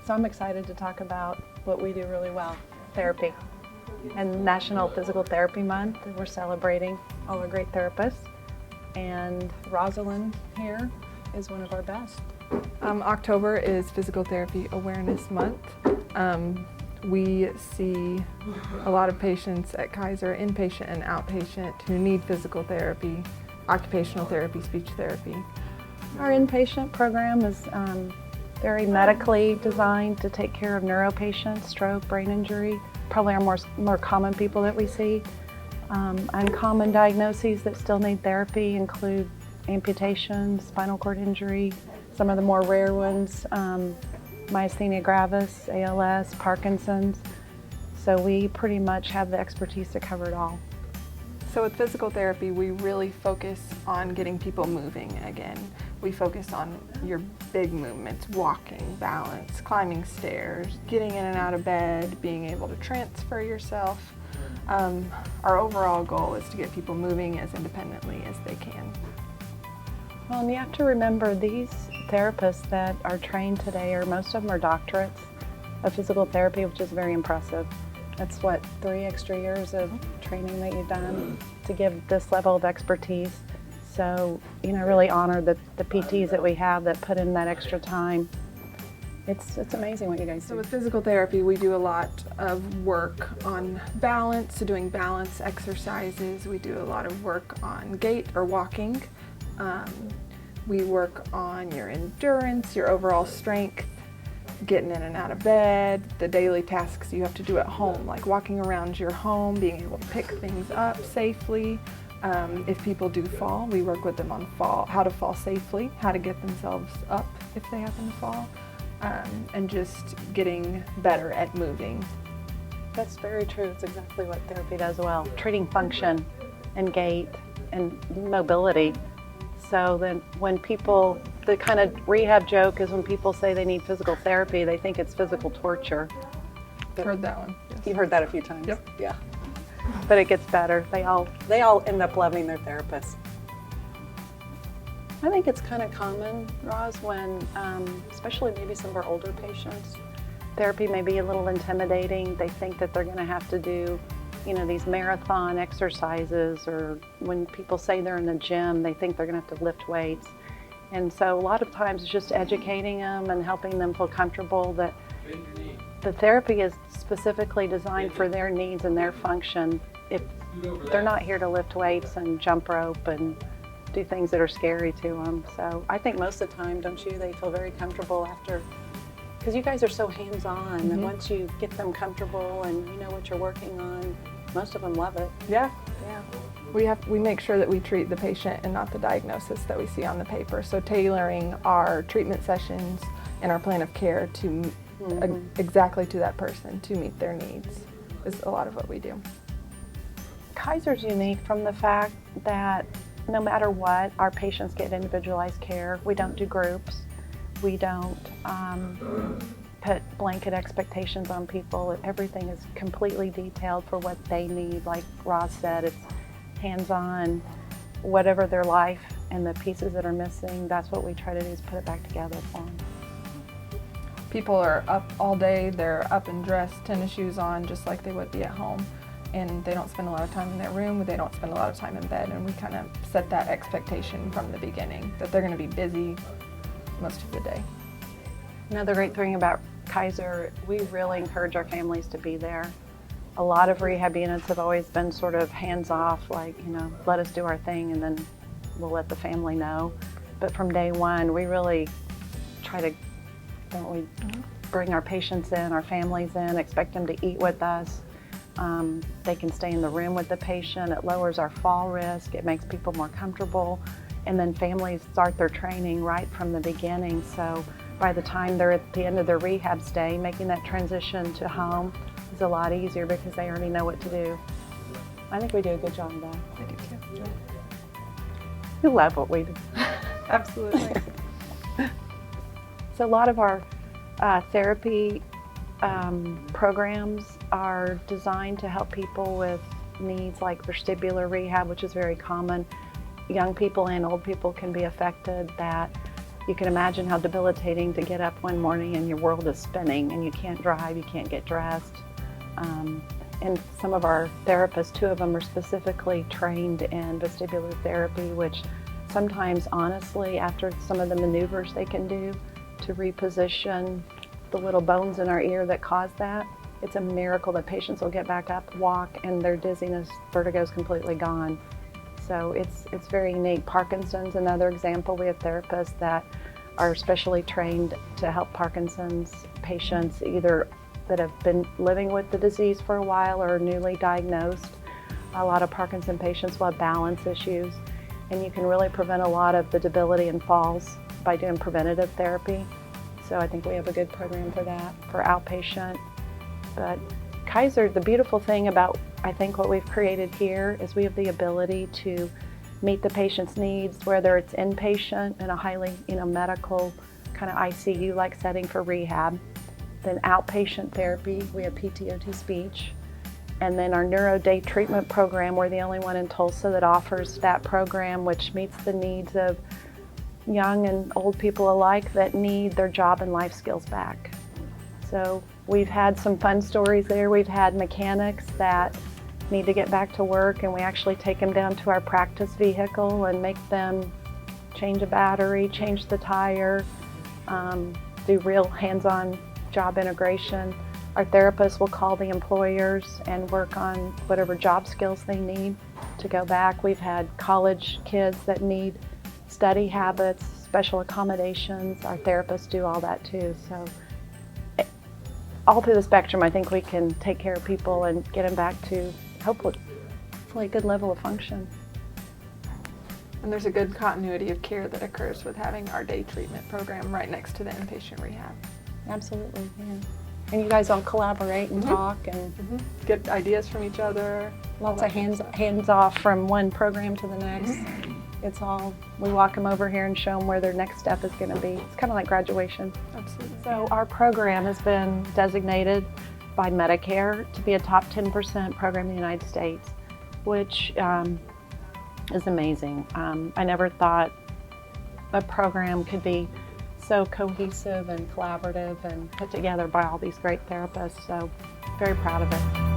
So I'm excited to talk about what we do really well, therapy. And National Physical Therapy Month, we're celebrating all our great therapists. And Rosalind here is one of our best. October is Physical Therapy Awareness Month. We see a lot of patients at Kaiser, inpatient and outpatient, who need physical therapy, occupational therapy, speech therapy. Our inpatient program is very medically designed to take care of neuro patients, stroke, brain injury, probably our more common people that we see. Uncommon diagnoses that still need therapy include amputation, spinal cord injury, some of the more rare ones, myasthenia gravis, ALS, Parkinson's. So we pretty much have the expertise to cover it all. So with physical therapy, we really focus on getting people moving again. We focus on your big movements, walking, balance, climbing stairs, getting in and out of bed, being able to transfer yourself. Our overall goal is to get people moving as independently as they can. Well, and you have to remember these therapists that are trained today, most of them are doctorates of physical therapy, which is very impressive. That's what, 3 extra years of training that you've done to give this level of expertise. So, really honor the PTs that we have that put in that extra time. It's amazing what you guys do. So with physical therapy, we do a lot of work on balance, so doing balance exercises. We do a lot of work on gait or walking. We work on your endurance, your overall strength, getting in and out of bed, the daily tasks you have to do at home, like walking around your home, being able to pick things up safely. If people do fall, we work with them on how to fall safely, how to get themselves up if they happen to fall, and just getting better at moving. That's very true. It's exactly what therapy does well. Treating function and gait and mobility. So then when people, the kind of rehab joke is when people say they need physical therapy, they think it's physical torture. Heard that one. Yes. You've heard that a few times. Yep. Yeah. But it gets better. They all end up loving their therapist. I think it's kind of common, Roz, when, especially maybe some of our older patients, therapy may be a little intimidating. They think that they're going to have to do these marathon exercises, or when people say they're in the gym, they think they're going to have to lift weights. And so a lot of times it's just educating them and helping them feel comfortable that the therapy is specifically designed for their needs and their function. If they're not here to lift weights and jump rope and do things that are scary to them. So I think most of the time, don't you, they feel very comfortable after, because you guys are so hands-on, and once you get them comfortable and you know what you're working on, most of them love it. Yeah. We make sure that we treat the patient and not the diagnosis that we see on the paper. So tailoring our treatment sessions and our plan of care to exactly to that person to meet their needs is a lot of what we do. Kaiser's unique from the fact that no matter what, our patients get individualized care. We don't do groups. We don't put blanket expectations on people. Everything is completely detailed for what they need. Like Roz said, it's hands-on, whatever their life and the pieces that are missing, that's what we try to do, is put it back together for them. People are up all day, they're up and dressed, tennis shoes on, just like they would be at home. And they don't spend a lot of time in their room, they don't spend a lot of time in bed, and we kind of set that expectation from the beginning, that they're going to be busy most of the day. Another great thing about Kaiser, we really encourage our families to be there. A lot of rehab units have always been sort of hands-off, like, let us do our thing and then we'll let the family know. But from day one, we really try to, bring our patients in, our families in, expect them to eat with us. They can stay in the room with the patient. It lowers our fall risk. It makes people more comfortable. And then families start their training right from the beginning. So by the time they're at the end of their rehab stay, making that transition to home is a lot easier because they already know what to do. I think we do a good job of that. I do too. We love what we do. Absolutely. So a lot of our therapy programs are designed to help people with needs like vestibular rehab, which is very common. Young people and old people can be affected, that you can imagine how debilitating to get up one morning and your world is spinning and you can't drive, you can't get dressed. And some of our therapists, 2 of them are specifically trained in vestibular therapy, which sometimes, honestly, after some of the maneuvers they can do to reposition the little bones in our ear that cause that, it's a miracle that patients will get back up, walk, and their dizziness, vertigo is completely gone. So it's very unique. Parkinson's, another example. We have therapists that are specially trained to help Parkinson's patients, either that have been living with the disease for a while or newly diagnosed. A lot of Parkinson patients will have balance issues, and you can really prevent a lot of the debility and falls by doing preventative therapy. So I think we have a good program for that, for outpatient. But Kaiser, the beautiful thing about, I think, what we've created here is we have the ability to meet the patient's needs, whether it's inpatient in a highly, medical kind of ICU-like setting for rehab, then outpatient therapy, we have PTOT speech, and then our neuro day treatment program, we're the only one in Tulsa that offers that program, which meets the needs of young and old people alike that need their job and life skills back. So we've had some fun stories there. We've had mechanics that need to get back to work, and we actually take them down to our practice vehicle and make them change a battery, change the tire, do real hands-on job integration. Our therapists will call the employers and work on whatever job skills they need to go back. We've had college kids that need study habits, special accommodations. Our therapists do all that too. So all through the spectrum, I think we can take care of people and get them back to hopefully a good level of function. And there's a good continuity of care that occurs with having our day treatment program right next to the inpatient rehab. Absolutely, yeah. And you guys all collaborate and talk and get ideas from each other. lots of hands off from one program to the next. It's all, we walk them over here and show them where their next step is going to be. It's kind of like graduation. Absolutely. So our program has been designated by Medicare to be a top 10% program in the United States, which is amazing. I never thought a program could be so cohesive and collaborative and put together by all these great therapists, so very proud of it.